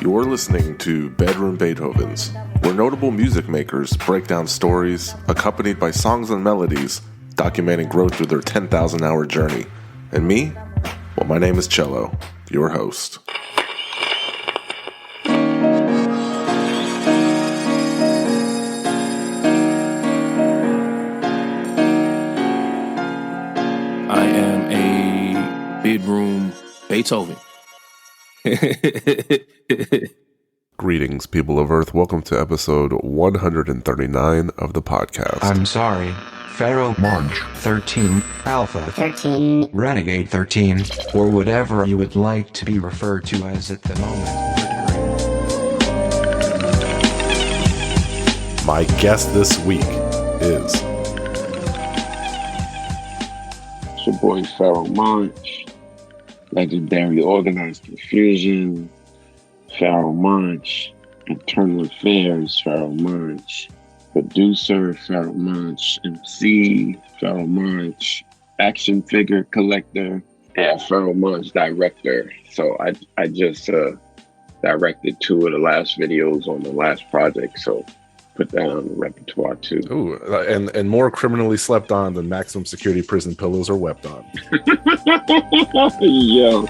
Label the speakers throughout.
Speaker 1: You're listening to Bedroom Beethovens, where notable music makers break down stories accompanied by songs and melodies documenting growth through their 10,000-hour journey. And me? Well, my name is Cello, your host.
Speaker 2: I am a bedroom Beethoven.
Speaker 1: Greetings, people of Earth. Welcome to episode 139 of the podcast.
Speaker 3: I'm sorry. Pharoahe Monch 13, Alpha 13, Renegade 13, or whatever you would like to be referred to as at the moment.
Speaker 1: My guest this week is...
Speaker 4: It's your boy Pharoahe Monch, legendary organized confusion, Pharoahe Monch, internal affairs, Pharoahe Monch, producer, Pharoahe Monch, MC, Pharoahe Monch, action figure collector, and Pharoahe Monch director. So I just directed two of the last videos on the last project, so put that on the repertoire too.
Speaker 1: Ooh, and more criminally slept on than maximum security prison pillows are wept on.
Speaker 4: Yo.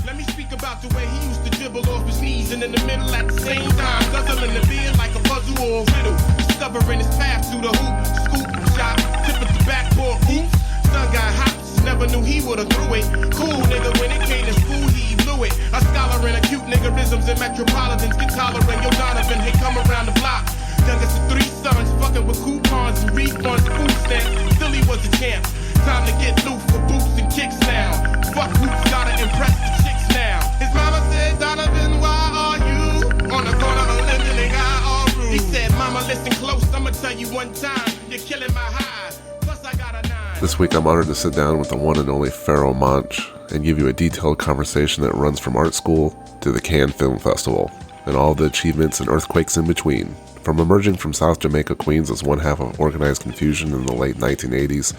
Speaker 5: Let me speak about the way he used to dribble off his knees and in the middle at the same time, guzzling the beer like a puzzle or a riddle, discovering his path through the hoop, scoop, shot, tip at the backboard, oops. Son got hops, never knew he would've threw it. Cool nigga, when it came to school, he blew it. A scholar in acute niggerisms and metropolitans, get tolerant, yo Donovan, hey come around the block. Youngest of three sons, fucking with coupons and refunds, food stamps, still he was a champ. Time to get loose for boots and kicks now. Fuck hoops, gotta impress the chicks now. His mama said, Donovan, why are you on the corner of living and got all rude? He said, mama, listen close, I'ma tell you one time, you're killing my high. Plus I got a 9.
Speaker 1: This week I'm honored to sit down with the one and only Pharoahe Monch and give you a detailed conversation that runs from art school to the Cannes Film Festival and all the achievements and earthquakes in between. From emerging from South Jamaica, Queens as one half of Organized Confusion in the late 1980s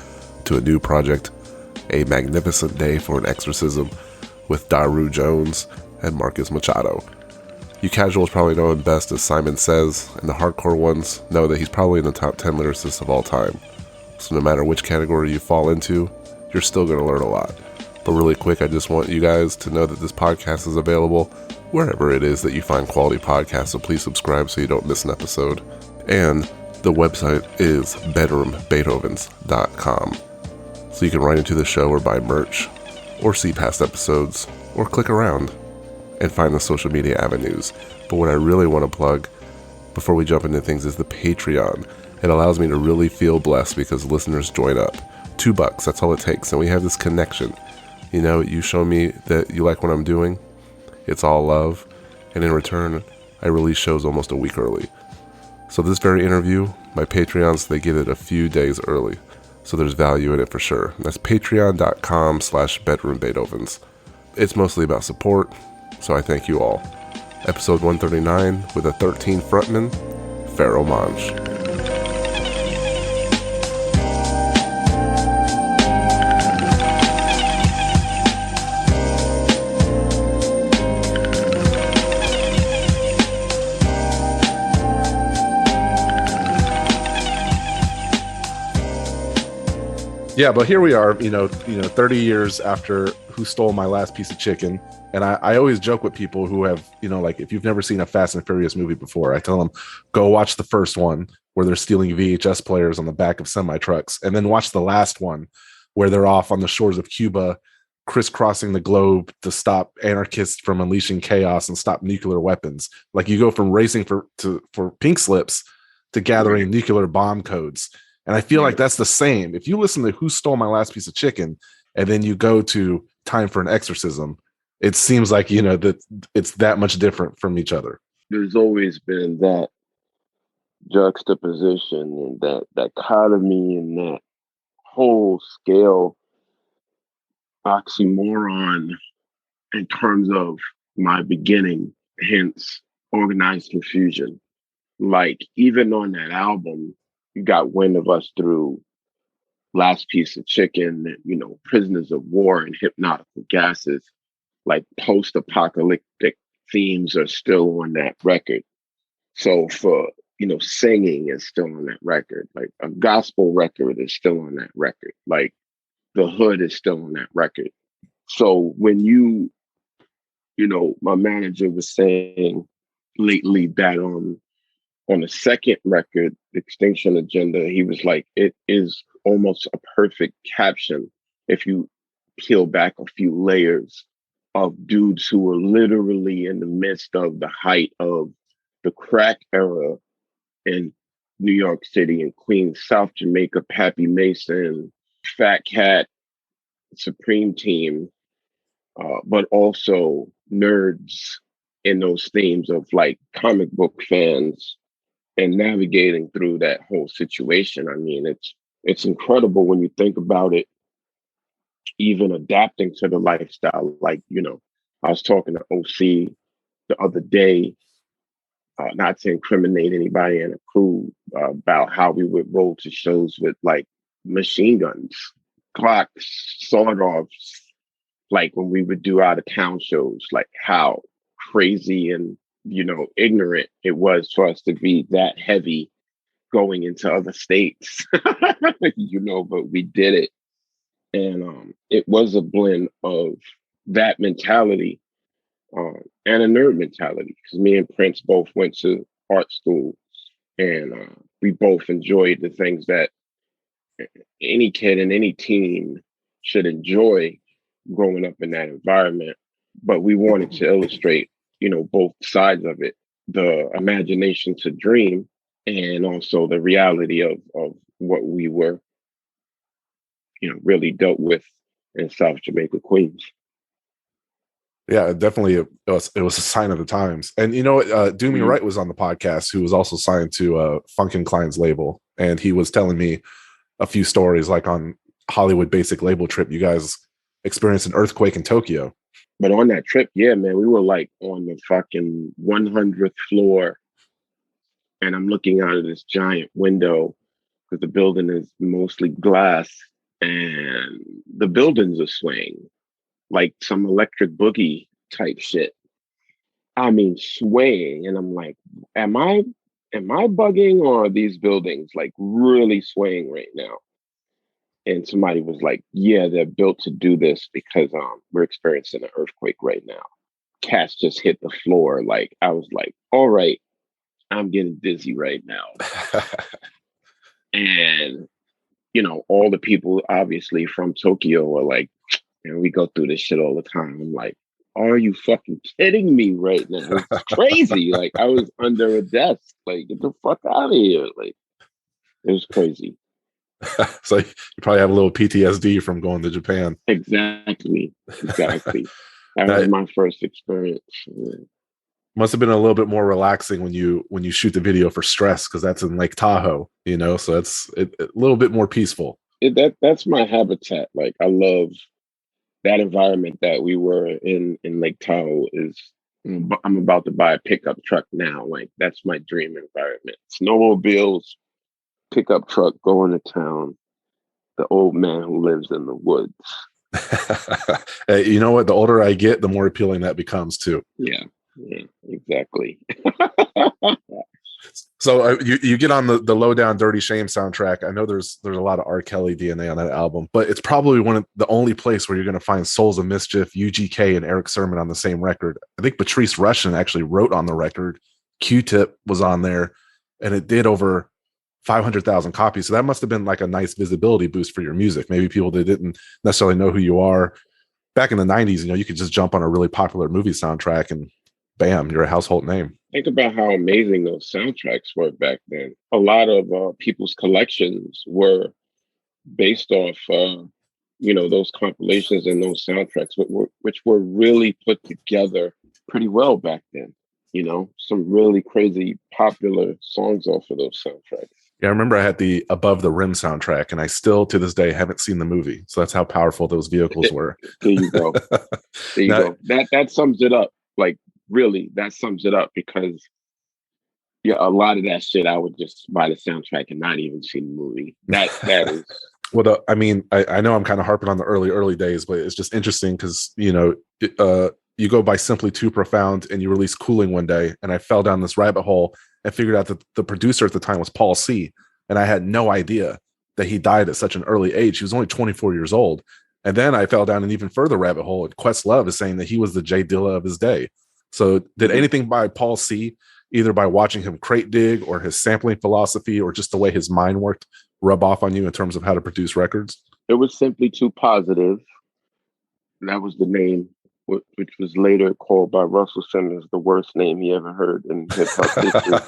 Speaker 1: to a new project, A Magnificent Day for an Exorcism with Daru Jones and Marcus Machado. You casuals probably know him best as Simon Says, and the hardcore ones know that he's probably in the top 10 lyricists of all time. So no matter which category you fall into, you're still going to learn a lot. But really quick, I just want you guys to know that this podcast is available wherever it is that you find quality podcasts, so please subscribe so you don't miss an episode. And the website is bedroombeethovens.com. So you can write into the show or buy merch, or see past episodes, or click around and find the social media avenues. But what I really want to plug before we jump into things is the Patreon. It allows me to really feel blessed because listeners join up. $2, that's all it takes, and we have this connection. You know, you show me that you like what I'm doing, it's all love, and in return, I release shows almost a week early. So this very interview, my Patreons, they get it a few days early. So there's value in it for sure. That's patreon.com/bedroombeethovens. It's mostly about support, so I thank you all. Episode 139 with a 13 frontman, Pharoahe Monch. Yeah, but here we are, 30 years after Who Stole My Last Piece of Chicken. And I always joke with people who have, like if you've never seen a Fast and Furious movie before, I tell them, go watch the first one where they're stealing VHS players on the back of semi-trucks, and then watch the last one where they're off on the shores of Cuba, crisscrossing the globe to stop anarchists from unleashing chaos and stop nuclear weapons. Like you go from racing for pink slips to gathering nuclear bomb codes. And I feel like that's the same. If you listen to Who Stole My Last Piece of Chicken, and then you go to Time for an Exorcism, it seems like, that it's that much different from each other.
Speaker 4: There's always been that juxtaposition and that dichotomy and that whole scale oxymoron in terms of my beginning, hence Organized Confusion. Like, even on that album, you got Wind of Us through Last Piece of Chicken, Prisoners of War and Hypnotical Gases, like post-apocalyptic themes are still on that record. So for, singing is still on that record. Like a gospel record is still on that record. Like the hood is still on that record. So when my manager was saying lately that on the second record, Extinction Agenda, he was like, it is almost a perfect caption if you peel back a few layers of dudes who were literally in the midst of the height of the crack era in New York City and Queens, South Jamaica, Pappy Mason, Fat Cat, Supreme Team, but also nerds in those themes of like comic book fans and navigating through that whole situation. I mean, it's incredible when you think about it, even adapting to the lifestyle. Like, I was talking to OC the other day, not to incriminate anybody in the crew, about how we would roll to shows with like machine guns, Glocks, sawed-offs, like when we would do out of town shows, like how crazy and, ignorant it was for us to be that heavy going into other states, but we did it. And it was a blend of that mentality and a nerd mentality, because me and Prince both went to art school, and we both enjoyed the things that any kid and any teen should enjoy growing up in that environment. But we wanted to illustrate, both sides of it, the imagination to dream and also the reality of what we were, really dealt with in South Jamaica, Queens.
Speaker 1: Yeah, definitely. It was a sign of the times. And Do Me Right was on the podcast, who was also signed to Funkin' Klein's label. And he was telling me a few stories, like on Hollywood Basic label trip, you guys experienced an earthquake in Tokyo.
Speaker 4: But on that trip, yeah, man, we were like on the fucking 100th floor. And I'm looking out of this giant window because the building is mostly glass and the buildings are swaying like some electric boogie type shit. I mean, swaying. And I'm like, am I bugging, or are these buildings like really swaying right now? And somebody was like, yeah, they're built to do this because we're experiencing an earthquake right now. Cats just hit the floor. Like, I was like, all right, I'm getting dizzy right now. And, all the people obviously from Tokyo are like, and we go through this shit all the time. I'm like, are you fucking kidding me right now? It's crazy. Like, I was under a desk. Like, get the fuck out of here. Like, it was crazy.
Speaker 1: So you probably have a little PTSD from going to Japan.
Speaker 4: Exactly. That was my first experience. Yeah.
Speaker 1: Must have been a little bit more relaxing when you shoot the video for Stress, because that's in Lake Tahoe, so it's a little bit more peaceful.
Speaker 4: That's my habitat. Like, I love that environment that we were in Lake Tahoe. I'm about to buy a pickup truck now. Like, that's my dream environment. Snowmobiles, pickup truck, going to town. The old man who lives in the woods.
Speaker 1: You know what? The older I get, the more appealing that becomes too.
Speaker 4: Yeah, exactly.
Speaker 1: So you get on the Low Down Dirty Shame soundtrack. I know there's a lot of R. Kelly DNA on that album, but it's probably one of the only place where you're going to find Souls of Mischief, UGK, and Eric Sermon on the same record. I think Patrice Rushen actually wrote on the record. Q-Tip was on there, and it did over 500,000 copies. So that must have been like a nice visibility boost for your music. Maybe people that didn't necessarily know who you are back in the 90s, you could just jump on a really popular movie soundtrack and bam, you're a household name.
Speaker 4: Think about how amazing those soundtracks were back then. A lot of people's collections were based off, those compilations and those soundtracks, which were really put together pretty well back then. Some really crazy popular songs off of those soundtracks.
Speaker 1: Yeah, I remember I had the Above the Rim soundtrack, and I still to this day haven't seen the movie. So that's how powerful those vehicles were.
Speaker 4: There you go. Go. That sums it up. Like, really, that sums it up, because a lot of that shit I would just buy the soundtrack and not even see the movie. That is.
Speaker 1: Well, I know I'm kind of harping on the early days, but it's just interesting because you go by Simply Too Profound and you release Cooling one day, and I fell down this rabbit hole and figured out that the producer at the time was Paul C. And I had no idea that he died at such an early age. He was only 24 years old. And then I fell down an even further rabbit hole. And Questlove is saying that he was the Jay Dilla of his day. So did anything by Paul C., either by watching him crate dig or his sampling philosophy or just the way his mind worked, rub off on you in terms of how to produce records?
Speaker 4: It was Simply Too Positive. That was the name, which was later called by Russell Simmons the worst name he ever heard in hip hop history.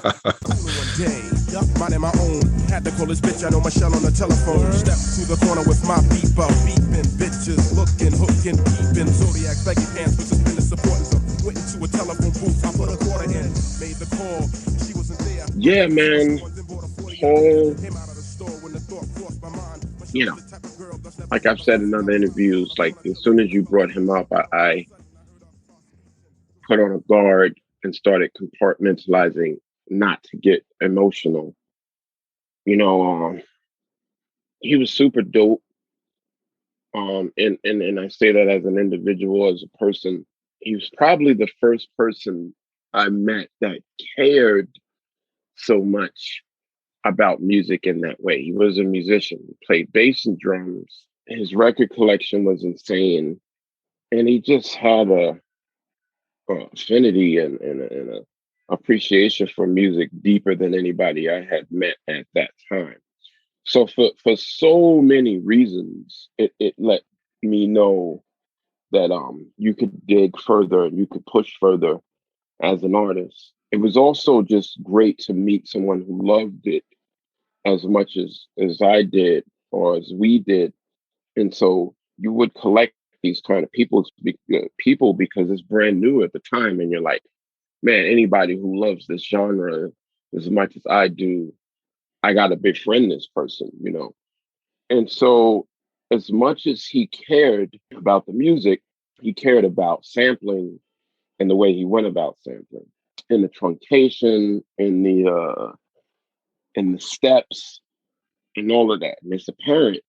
Speaker 5: Minding my own, had to call this bitch. I know Michelle on the telephone. Step to the corner with my beeper, beeping, bitches looking, hooking, peeping. Zodiac baggy pants with suspended supporters. Went into a telephone booth. I put a quarter in, made the call. She wasn't there.
Speaker 4: Yeah, man. Paul, you know, like I've said in other interviews, like as soon as you brought him up, I put on a guard and started compartmentalizing not to get emotional. You know, he was super dope. And I say that as an individual, as a person. He was probably the first person I met that cared so much about music in that way. He was a musician, he played bass and drums. His record collection was insane. And he just had a affinity and a appreciation for music deeper than anybody I had met at that time. So for so many reasons, it let me know that you could dig further and you could push further as an artist. It was also just great to meet someone who loved it as much as I did or as we did. And so you would collect these kind of people because it's brand new at the time, and you're like, man, anybody who loves this genre as much as I do, I got to befriend this person, you know? And so as much as he cared about the music, he cared about sampling and the way he went about sampling and the truncation and the steps and all of that. And it's apparent,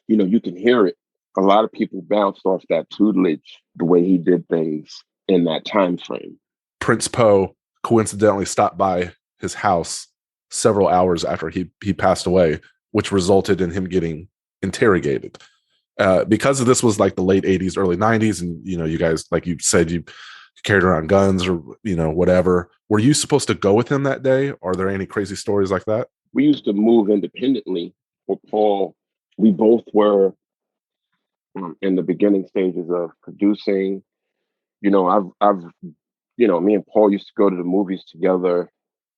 Speaker 4: you know, you can hear it. A lot of people bounced off that tutelage, the way he did things in that time frame.
Speaker 1: Prince Poe coincidentally stopped by his house several hours after he passed away, which resulted in him getting interrogated. Because of this was like the late 80s, early 90s, and you know, you guys, like you said, you carried around guns or, you know, whatever. Were you supposed to go with him that day? Are there any crazy stories like that?
Speaker 4: We used to move independently with Paul. We both were in the beginning stages of producing. You know, I've you know, me and Paul used to go to the movies together,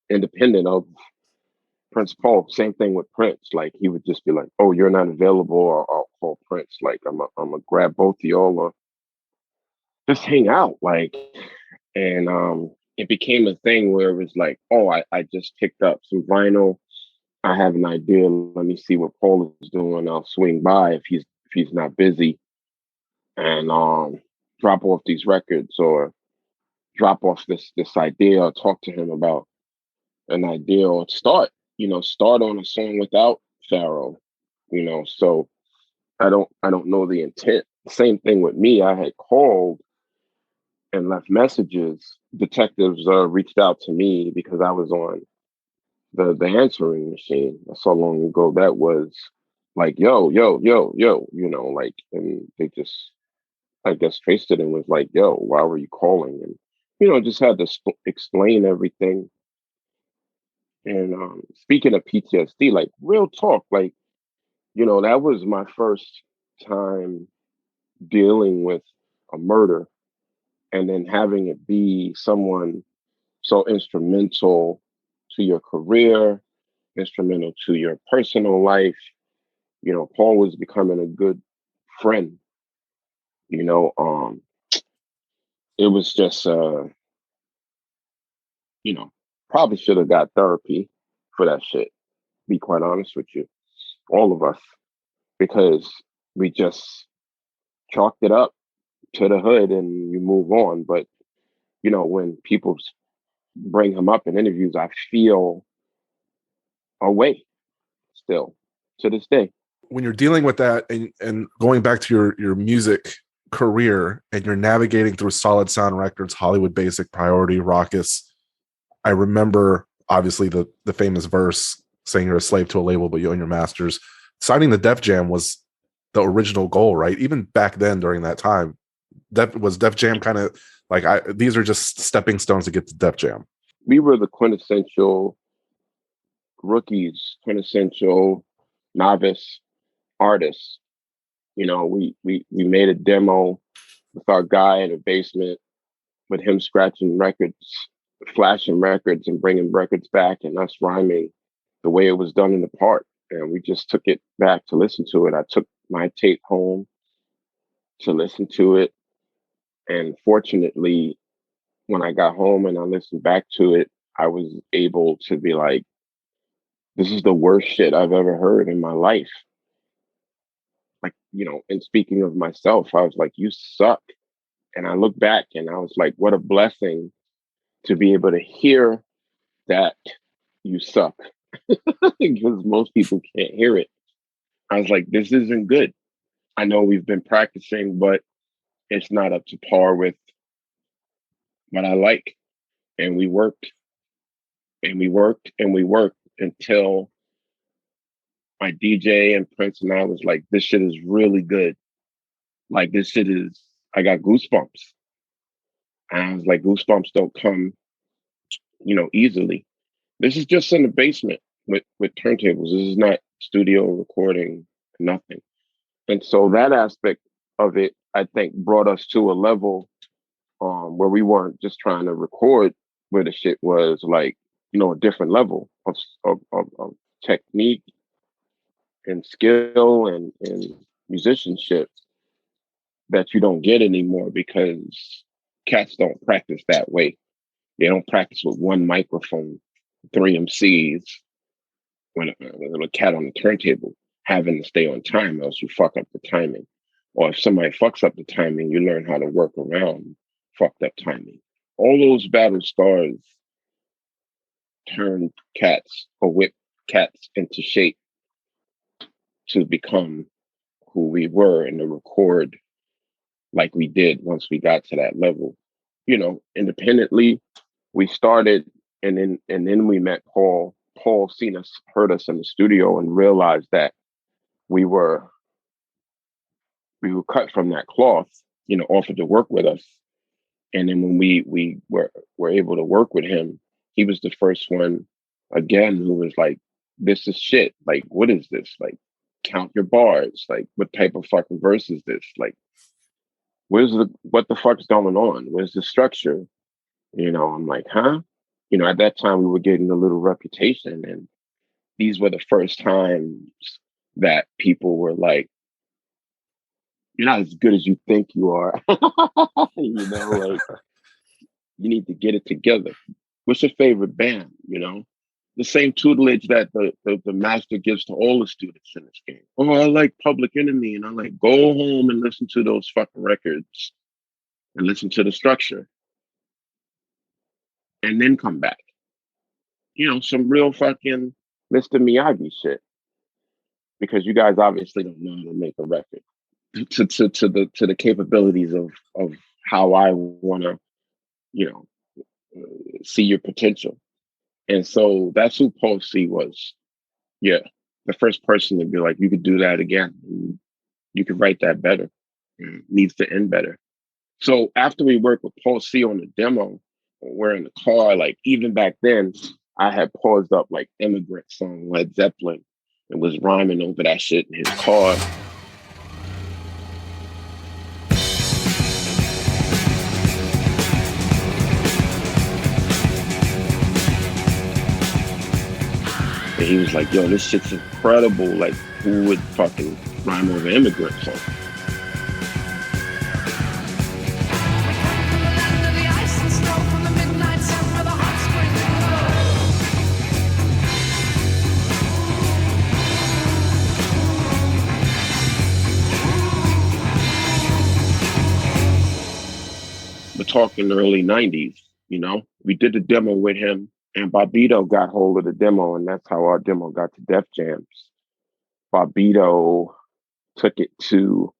Speaker 4: independent of Prince Paul. Same thing with Prince. Like he would just be like, "Oh, you're not available," or I'll call Prince. Like I'm gonna grab both of y'all or just hang out. Like, and it became a thing where it was like, "Oh, I just picked up some vinyl. I have an idea. Let me see what Paul is doing. I'll swing by if he's not busy, and drop off these records or drop off this idea or talk to him about an idea or start on a song without Pharoahe, you know." So I don't know the intent. Same thing with me. I had called and left messages. Detectives reached out to me because I was on the answering machine. That's how long ago that was. Like, yo, you know, like, and they just, I guess, traced it and was like, yo, why were you calling? And, you know, just had to explain everything. And speaking of PTSD, like real talk, like, you know, that was my first time dealing with a murder and then having it be someone so instrumental to your career, instrumental to your personal life. You know, Paul was becoming a good friend. You know, it was just, you know, probably should have got therapy for that shit. Be quite honest with you, all of us, because we just chalked it up to the hood and you move on. But you know, when people bring him up in interviews, I feel a way still to this day.
Speaker 1: When you're dealing with that and going back to your music career and you're navigating through Solid Sound Records, Hollywood Basic, Priority, Raucous. I remember obviously the famous verse saying you're a slave to a label, but you own your masters. Signing the Def Jam was the original goal, right? Even back then during that time, Def Jam kind of like these are just stepping stones to get to Def Jam.
Speaker 4: We were the quintessential rookies, quintessential novice artists. You know, we made a demo with our guy in the basement with him scratching records, flashing records and bringing records back and us rhyming the way it was done in the park. And we just took it back to listen to it. I took my tape home to listen to it. And fortunately, when I got home and I listened back to it, I was able to be like, this is the worst shit I've ever heard in my life. Like, you know, and speaking of myself, I was like, you suck. And I look back and I was like, what a blessing to be able to hear that you suck. Because most people can't hear it. I was like, this isn't good. I know we've been practicing, but it's not up to par with what I like. And we worked and we worked and we worked until my DJ and Prince and I was like, this shit is really good. Like, this shit is, I got goosebumps. And I was like, goosebumps don't come, you know, easily. This is just in the basement with turntables. This is not studio recording, nothing. And so that aspect of it, I think, brought us to a level where we weren't just trying to record, where the shit was like, you know, a different level of technique and skill and musicianship that you don't get anymore because cats don't practice that way. They don't practice with one microphone, 3 MCs, when a cat on the turntable having to stay on time, else you fuck up the timing. Or if somebody fucks up the timing, you learn how to work around fucked up timing. All those battle scars turn cats or whip cats into shape to become who we were and to record like we did once we got to that level. You know, independently, we started and then we met Paul. Paul heard us in the studio and realized that we were cut from that cloth, you know, offered to work with us. And then when we were able to work with him, he was the first one again who was like, this is shit. Like, what is this? Like, count your bars. Like, what type of fucking verse is this? Like, what the fuck's going on? Where's the structure? You know, I'm like, huh? You know, at that time we were getting a little reputation, and these were the first times that people were like, you're not as good as you think you are. You know, like, you need to get it together. What's your favorite band? You know, the same tutelage that the master gives to all the students in this game. Oh, I like Public Enemy, and I like, go home and listen to those fucking records and listen to the structure, and then come back. You know, some real fucking Mr. Miyagi shit, because you guys obviously don't know how to make a record to the capabilities of how I want to, you know, see your potential. And so that's who Paul C was. Yeah, the first person to be like, you could do that again. You could write that better. It needs to end better. So after we worked with Paul C on the demo, we're in the car. Like, even back then, I had paused up like Immigrant song, Led Zeppelin, and was rhyming over that shit in his car. And he was like, yo, this shit's incredible. Like, who would fucking rhyme over Immigrant song? We're talking early 90s, you know? We did the demo with him, and Bobbito got hold of the demo, and that's how our demo got to Def Jams. Bobbito took it to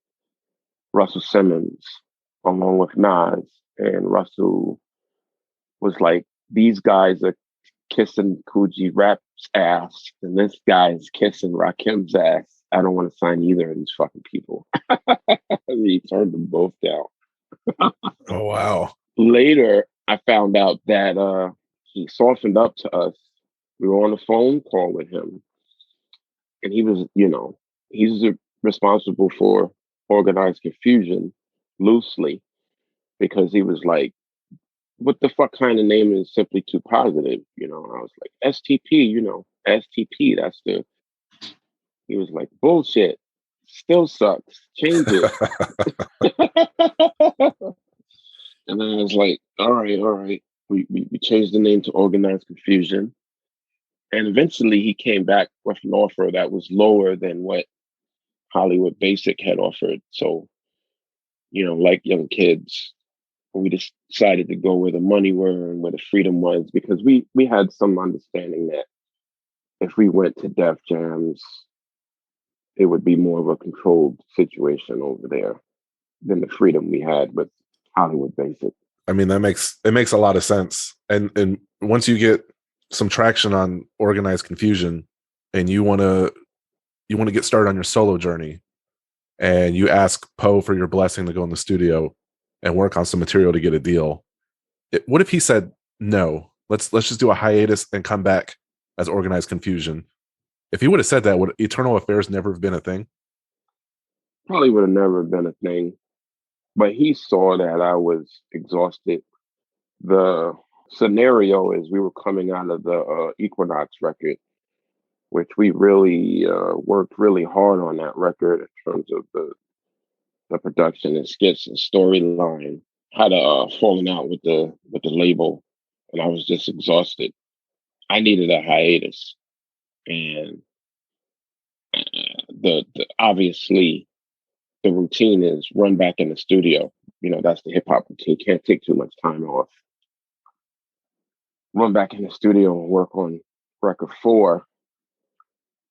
Speaker 4: Russell Simmons along with Nas. And Russell was like, these guys are kissing Coogee Rap's ass, and this guy's kissing Rakim's ass. I don't want to sign either of these fucking people. He turned them both down.
Speaker 1: Oh, wow.
Speaker 4: Later, I found out that he softened up to us. We were on a phone call with him, and he was, he's responsible for organized confusion loosely because he was like, what the fuck kind of name is simply too positive? And I was like, STP, STP, that's the, he was like, bullshit, still sucks, change it. And then I was like, all right. We changed the name to Organized Confusion. And eventually he came back with an offer that was lower than what Hollywood Basic had offered. So, like young kids, we just decided to go where the money were and where the freedom was, because we had some understanding that if we went to Def Jams, it would be more of a controlled situation over there than the freedom we had with Hollywood Basic.
Speaker 1: I mean, it makes a lot of sense. And once you get some traction on Organized Confusion and you want to get started on your solo journey, and you ask Poe for your blessing to go in the studio and work on some material to get a deal, what if he said, no, let's just do a hiatus and come back as Organized Confusion? If he would have said that, would Eternal Affairs never have been a thing?
Speaker 4: Probably would have never been a thing. But he saw that I was exhausted. The scenario is we were coming out of the Equinox record, which we really worked really hard on that record in terms of the production and skits and storyline. Had a falling out with the label, and I was just exhausted. I needed a hiatus, and the obviously the routine is run back in the studio. That's the hip hop routine. Can't take too much time off. Run back in the studio and work on record 4.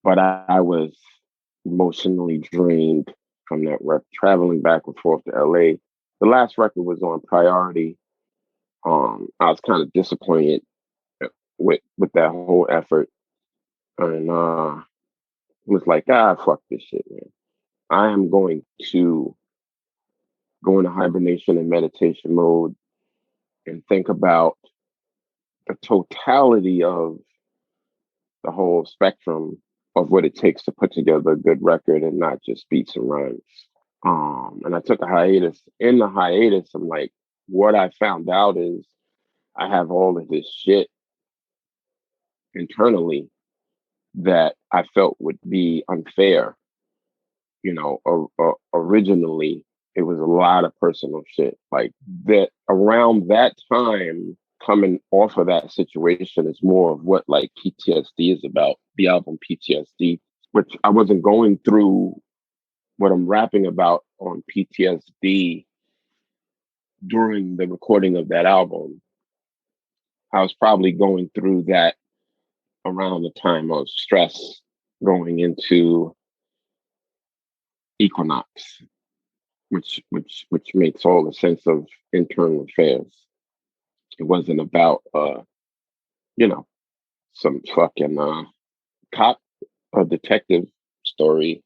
Speaker 4: But I was emotionally drained from that record, traveling back and forth to LA. The last record was on Priority. I was kind of disappointed with that whole effort, and was like, fuck this shit, man. I am going to go into hibernation and meditation mode and think about the totality of the whole spectrum of what it takes to put together a good record and not just beats and rhymes. And I took a hiatus. In the hiatus, I'm like, what I found out is I have all of this shit internally that I felt would be unfair. Originally, it was a lot of personal shit. Like that around that time, coming off of that situation is more of what like PTSD is about, the album PTSD, which I wasn't going through what I'm rapping about on PTSD during the recording of that album. I was probably going through that around the time of stress going into Equinox, which makes all the sense of internal affairs. It wasn't about some fucking cop or detective story.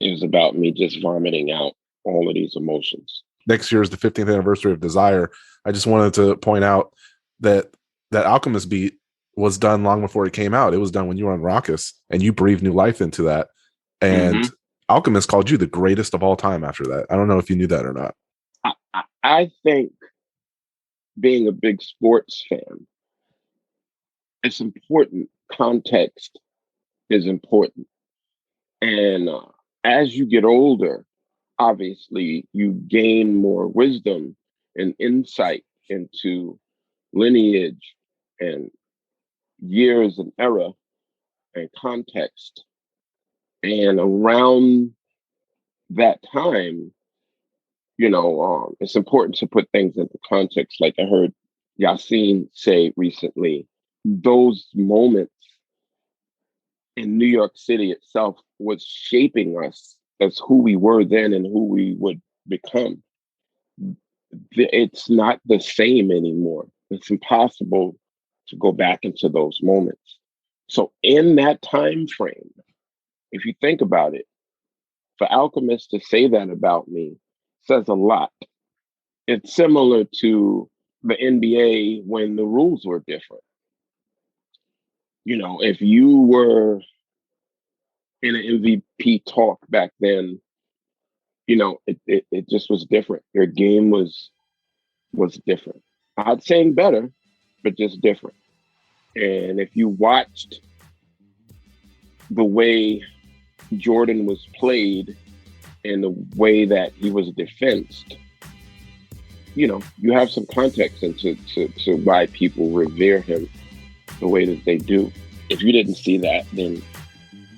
Speaker 4: It was about me just vomiting out all of these emotions.
Speaker 1: Next year is the 15th anniversary of Desire. I just wanted to point out that Alchemist beat was done long before it came out. It was done when you were on Raucous, and you breathed new life into that. And Alchemist called you the greatest of all time after that. I don't know if you knew that or not.
Speaker 4: I think being a big sports fan, it's important. Context is important. And as you get older, obviously you gain more wisdom and insight into lineage and years and era and context. And around that time, it's important to put things into context. Like I heard Yassine say recently, those moments in New York City itself was shaping us as who we were then and who we would become, it's not the same anymore. It's impossible to go back into those moments. So in that time frame, if you think about it, for Alchemist to say that about me says a lot. It's similar to the NBA when the rules were different. You know, if you were in an MVP talk back then, you know, it just was different. Your game was different. Not saying better, but just different. And if you watched the way Jordan was played and the way that he was defensed, you know, you have some context into to why people revere him the way that they do. If you didn't see that, then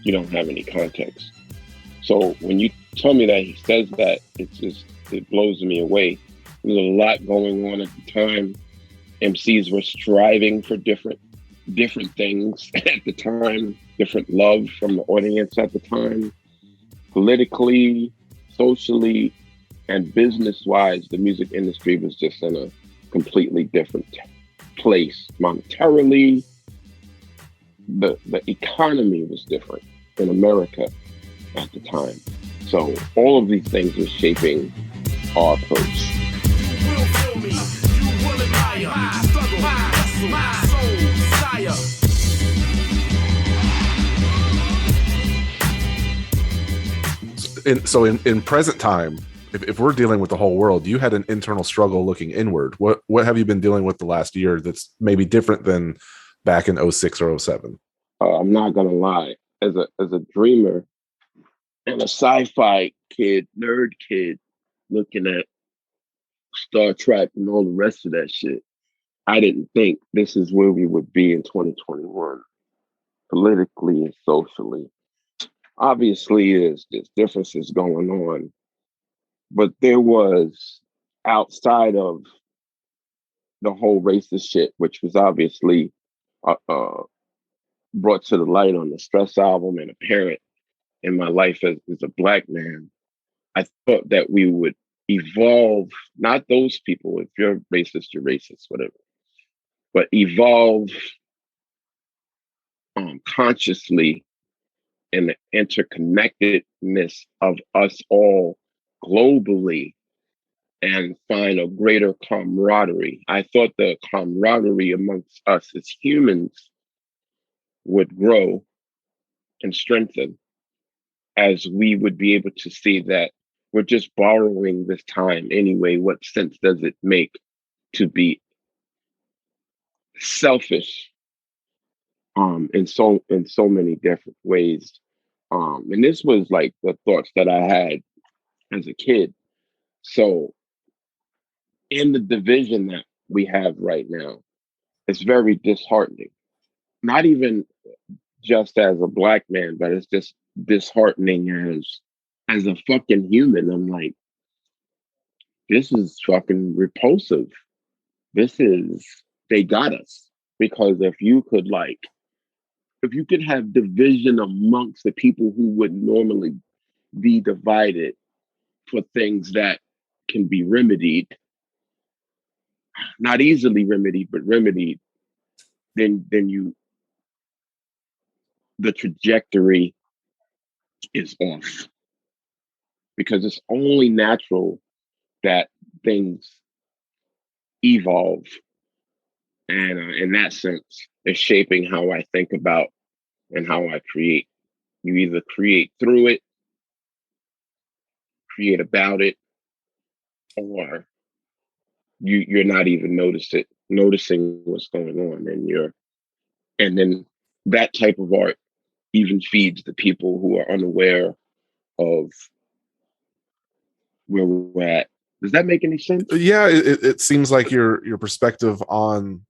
Speaker 4: you don't have any context. So when you tell me that he says that, it blows me away. There's a lot going on at the time. MCs were striving for different things at the time, different love from the audience at the time. Politically, socially, and business-wise, the music industry was just in a completely different place. Monetarily, the economy was different in America at the time. So all of these things were shaping our approach.
Speaker 1: In present time, if we're dealing with the whole world, you had an internal struggle looking inward. What have you been dealing with the last year that's maybe different than back in 06 or 07?
Speaker 4: I'm not gonna lie. As a dreamer and a sci-fi kid, nerd kid, looking at Star Trek and all the rest of that shit, I didn't think this is where we would be in 2021, politically and socially. Obviously, there's differences going on, but there was, outside of the whole racist shit, which was obviously brought to the light on the Stress album and apparent in my life as a Black man, I thought that we would evolve, not those people, if you're racist, whatever, but evolve consciously in the interconnectedness of us all globally and find a greater camaraderie. I thought the camaraderie amongst us as humans would grow and strengthen as we would be able to see that we're just borrowing this time anyway. What sense does it make to be selfish in so many different ways? And this was like the thoughts that I had as a kid. So in the division that we have right now, it's very disheartening. Not even just as a Black man, but it's just disheartening as a fucking human. I'm like, this is fucking repulsive. They got us. Because if you could have division amongst the people who would normally be divided for things that can be remedied, not easily remedied, but remedied, then the trajectory is off. Because it's only natural that things evolve. And in that sense, it's shaping how I think about and how I create. You either create through it, create about it, or you're not even noticing what's going on, and then that type of art even feeds the people who are unaware of where we're at. Does that make any sense?
Speaker 1: Yeah, it seems like your perspective on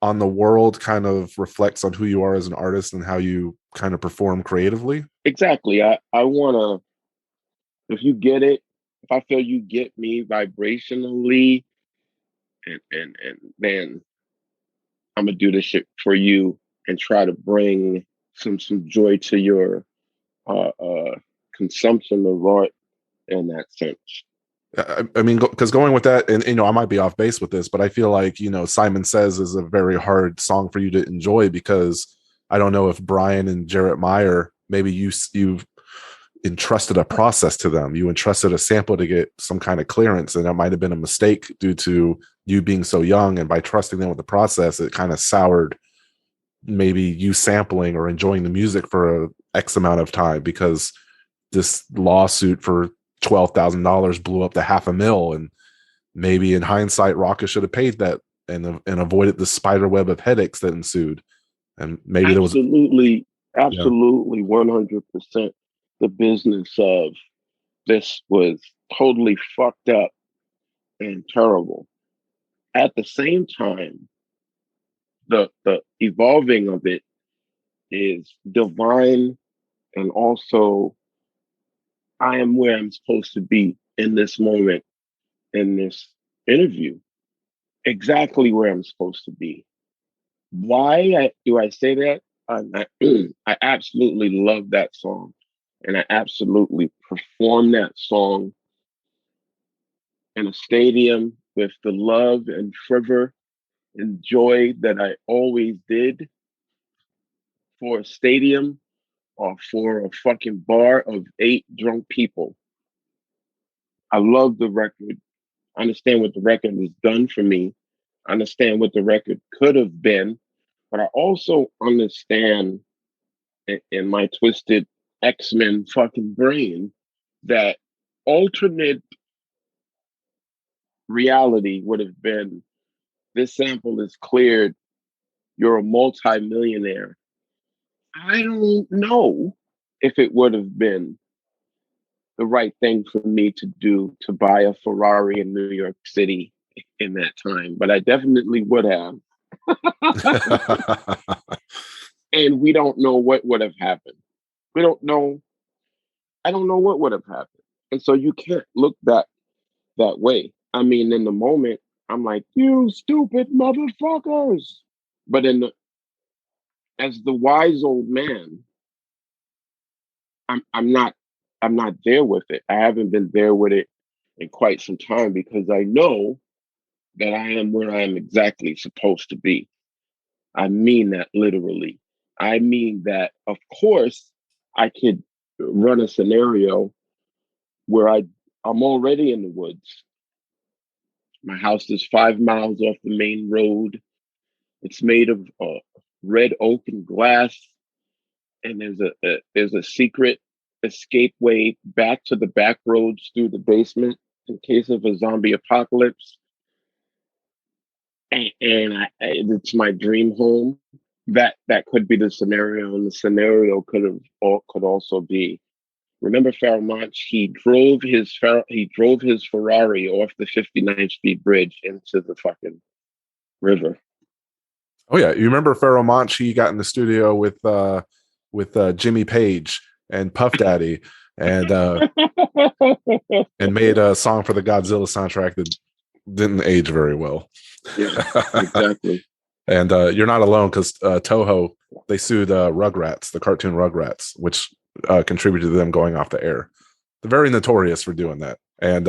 Speaker 1: the world kind of reflects on who you are as an artist and how you kind of perform creatively.
Speaker 4: Exactly. I want to, if you get it, if I feel you get me vibrationally, and then I'm gonna do this shit for you and try to bring some joy to your consumption of art in that sense.
Speaker 1: I mean, because going with that, and I might be off base with this, but I feel like Simon Says is a very hard song for you to enjoy, because I don't know if Brian and Jarrett Meyer, maybe you've entrusted a process to them. You entrusted a sample to get some kind of clearance, and that might have been a mistake due to you being so young. And by trusting them with the process, it kind of soured maybe you sampling or enjoying the music for X amount of time, because this lawsuit for $12,000 blew up to $500,000, and maybe in hindsight, Rocka should have paid that and avoided the spider web of headaches that ensued. And maybe
Speaker 4: absolutely 100%. The business of this was totally fucked up and terrible. At the same time, the evolving of it is divine, and also I am where I'm supposed to be in this moment, in this interview, exactly where I'm supposed to be. Why do I say that? I absolutely love that song, and I absolutely perform that song in a stadium with the love and fervor and joy that I always did for a stadium or for a fucking bar of 8 drunk people. I love the record. I understand what the record has done for me. I understand what the record could have been, but I also understand in my twisted X-Men fucking brain that alternate reality would have been, this sample is cleared, you're a multi-millionaire. I don't know if it would have been the right thing for me to do, to buy a Ferrari in New York City in that time, but I definitely would have. And we don't know what would have happened. We don't know. I don't know what would have happened. And so you can't look back that way. I mean, in the moment, I'm like, you stupid motherfuckers. But as the wise old man, I'm not there with it. I haven't been there with it in quite some time, because I know that I am where I am exactly supposed to be. I mean that literally. I mean that, of course, I could run a scenario where I'm already in the woods. My house is 5 miles off the main road. It's made of red oak and glass, and there's a secret escape way back to the back roads through the basement in case of a zombie apocalypse. And it's my dream home. That could be the scenario, and the scenario could also be, remember Pharoahe Monch? He drove his Ferrari off the 59th Street Bridge into the fucking river.
Speaker 1: Oh yeah, you remember Pharoahe Monch? He got in the studio with Jimmy Page and Puff Daddy, and and made a song for the Godzilla soundtrack that didn't age very well.
Speaker 4: Yeah, exactly.
Speaker 1: And you're not alone, because Toho, they sued Rugrats, the cartoon Rugrats, which contributed to them going off the air. They're very notorious for doing that. And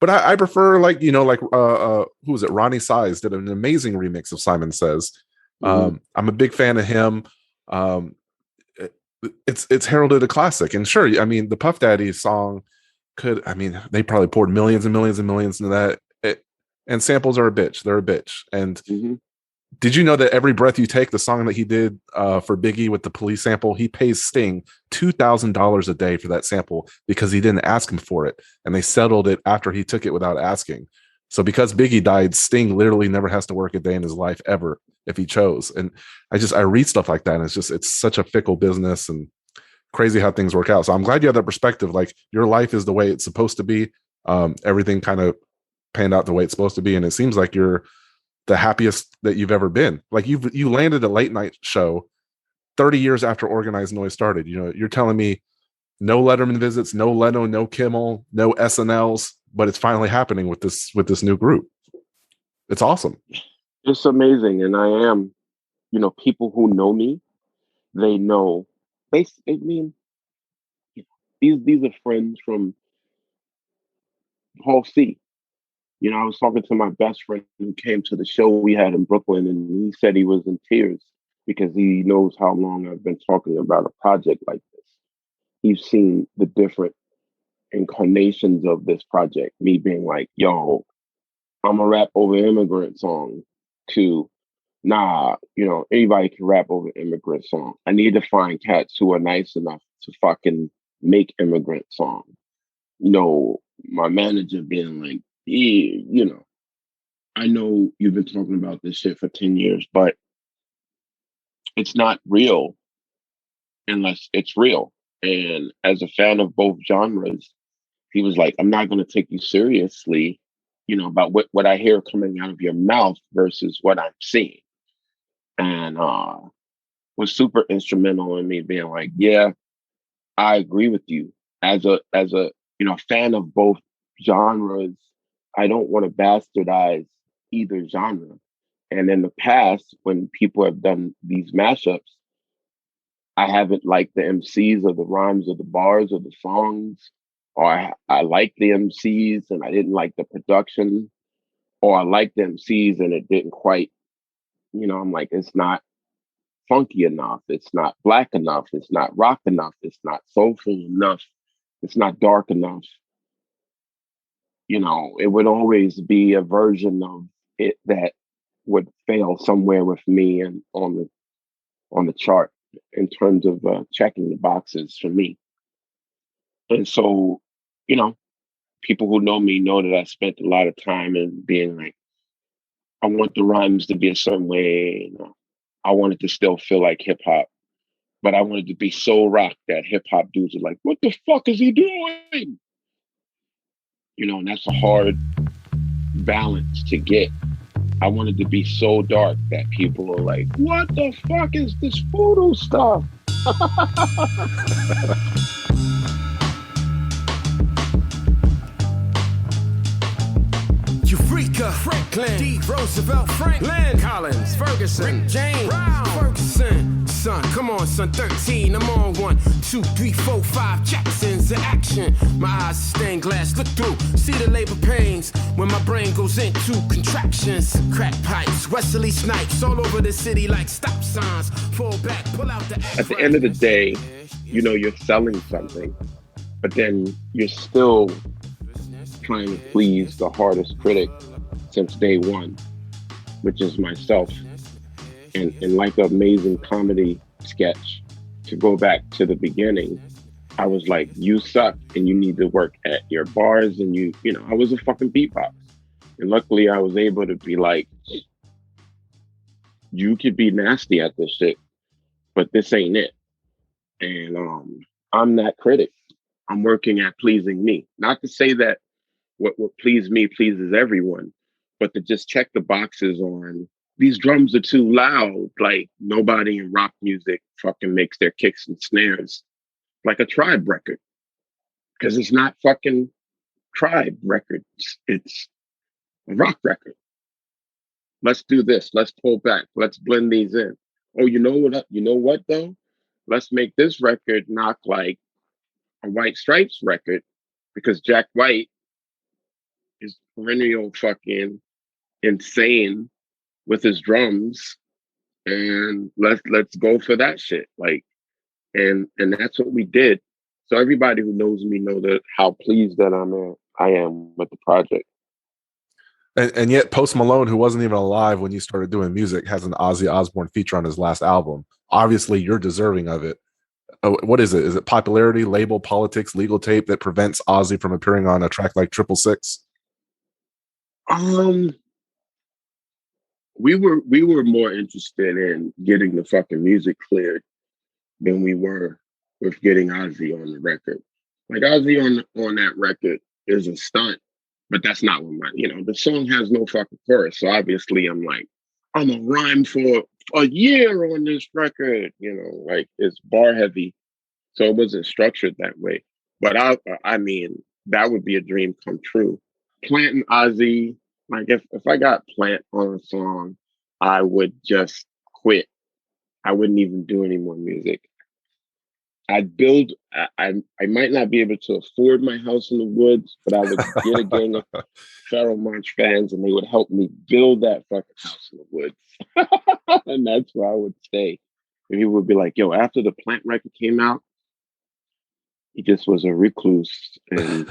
Speaker 1: but I prefer, like, who was it? Ronnie Size did an amazing remix of Simon Says. I'm a big fan of him. It's heralded a classic, and sure, I mean, the Puff Daddy song they probably poured millions and millions and millions into that. And samples are a bitch. They're a bitch. And did you know that Every Breath You Take, the song that he did for Biggie with the Police sample, he pays Sting $2,000 a day for that sample because he didn't ask him for it, and they settled it after he took it without asking. So because Biggie died, Sting literally never has to work a day in his life ever if he chose. And I read stuff like that, and it's such a fickle business, and crazy how things work out. So I'm glad you have that perspective. Like, your life is the way it's supposed to be. Everything kind of panned out the way it's supposed to be, and it seems like you're the happiest that you've ever been. Like, you landed a late night show 30 years after Organized Noise started. You're telling me no Letterman visits, no Leno, no Kimmel, no SNLs, but it's finally happening with this new group. It's awesome.
Speaker 4: It's amazing. And I am, people who know me, they know. I mean, these are friends from Hall C. You know, I was talking to my best friend who came to the show we had in Brooklyn, and he said he was in tears because he knows how long I've been talking about a project like this. He's seen the different incarnations of this project, me being like, yo, I'm a rap over immigrant song, to nah, you know, anybody can rap over immigrant song. I need to find cats who are nice enough to fucking make immigrant song. You know, my manager being like, yeah, you know, I know you've been talking about this shit for 10 years, but it's not real unless it's real. And as a fan of both genres, he was like, I'm not going to take you seriously, you know, about what I hear coming out of your mouth versus what I'm seeing. And was super instrumental in me being like, yeah, I agree with you. As a you know, fan of both genres, I don't want to bastardize either genre. And in the past, when people have done these mashups, I haven't liked the MCs or the rhymes or the bars or the songs, or I like the MCs and I didn't like the production, or I liked the MCs and it didn't quite, you know, I'm like, it's not funky enough, it's not black enough, it's not rock enough, it's not soulful enough, it's not dark enough. You know, it would always be a version of it that would fail somewhere with me and on the chart in terms of checking the boxes for me. And so, you know, people who know me know that I spent a lot of time in being like, I want the rhymes to be a certain way. You know, I want it to still feel like hip hop, but I wanted to be so rock that hip hop dudes are like, what the fuck is he doing? You know, and that's a hard balance to get. I wanted to be so dark that people are like, what the fuck is this voodoo stuff?
Speaker 5: Eureka, Franklin, D. Roosevelt, Franklin, Collins, Ferguson, Rick James, Brown, Ferguson. Son, come on, son, 13, I'm on 1, 2, 3, 4, 5, Jackson's in action. My eyes stained glass, look through, see the labor pains when my brain goes into contractions. Crack pipes, Wesley Snipes, all over the city like stop signs. Fall back, pull out the
Speaker 4: At the end of the day, you know, you're selling something, but then you're still trying to please the hardest critic since day one, which is myself. And like an amazing comedy sketch, to go back to the beginning, I was like, you suck and you need to work at your bars. And you know, I was a fucking beatbox. And luckily I was able to be like, you could be nasty at this shit, but this ain't it. And I'm that critic. I'm working at pleasing me. Not to say that what pleased me pleases everyone, but to just check the boxes on these drums are too loud. Like nobody in rock music fucking makes their kicks and snares like a Tribe record, because it's not fucking Tribe records. It's a rock record. Let's do this. Let's pull back. Let's blend these in. Oh, you know what? You know what though? Let's make this record knock like a White Stripes record, because Jack White is perennial fucking insane with his drums, and let's go for that shit. Like, and that's what we did. So everybody who knows me know that how pleased that I am with the project.
Speaker 1: And yet Post Malone, who wasn't even alive when you started doing music, has an Ozzy Osbourne feature on his last album. Obviously, you're deserving of it. Oh, what is it? Is it popularity, label, politics, legal tape that prevents Ozzy from appearing on a track like 666?
Speaker 4: We were more interested in getting the fucking music cleared than we were with getting Ozzy on the record. Like Ozzy on that record is a stunt, but that's not what the song has no fucking chorus. So obviously I'm like, I'm a rhyme for a year on this record, like it's bar heavy. So it wasn't structured that way. But I mean, that would be a dream come true. Plant and Ozzy, like if I got Plant on a song, I would just quit. I wouldn't even do any more music. I'd build. I might not be able to afford my house in the woods, but I would get a gang of Pharoahe Monch fans, and they would help me build that fucking house in the woods, and that's where I would stay. And people would be like, "Yo, after the Plant record came out, he just was a recluse and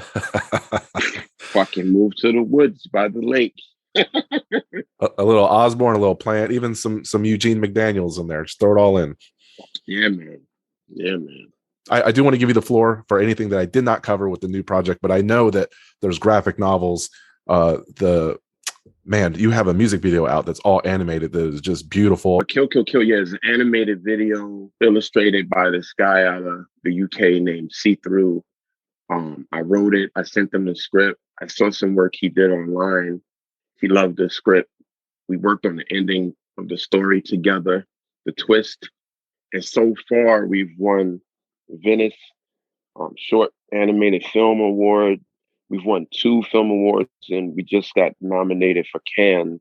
Speaker 4: fucking moved to the woods by the lake."
Speaker 1: A little Osborne, a little Plant, even some Eugene McDaniels in there. Just throw it all in.
Speaker 4: Yeah, man. Yeah, man.
Speaker 1: I do want to give you the floor for anything that I did not cover with the new project, but I know that there's graphic novels. You have a music video out that's all animated that is just beautiful.
Speaker 4: Kill, Kill, Kill, yeah, is an animated video illustrated by this guy out of the UK named See-Through. I wrote it. I sent him the script. I saw some work he did online. He loved the script. We worked on the ending of the story together, the twist. And so far, we've won Venice Short Animated Film Award. We've won 2 film awards, and we just got nominated for Cannes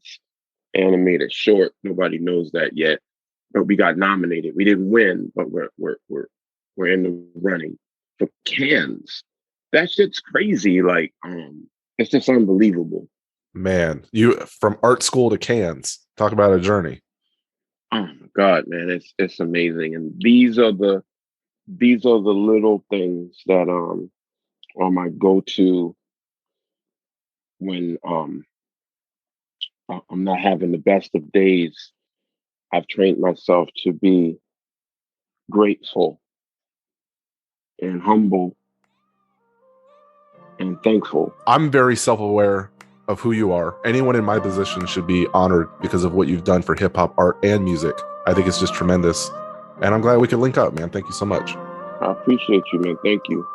Speaker 4: Animated Short. Nobody knows that yet, but we got nominated. We didn't win, but we're in the running for Cannes. That shit's crazy. Like, it's just unbelievable.
Speaker 1: Man, you from art school to Cannes. Talk about a journey.
Speaker 4: Oh my God, man, it's amazing. And these are the little things that are my go-to when I'm not having the best of days. I've trained myself to be grateful and humble and thankful.
Speaker 1: I'm very self-aware of who you are. Anyone in my position should be honored because of what you've done for hip hop, art, and music. I think it's just tremendous. And I'm glad we could link up, man. Thank you so much.
Speaker 4: I appreciate you, man. Thank you.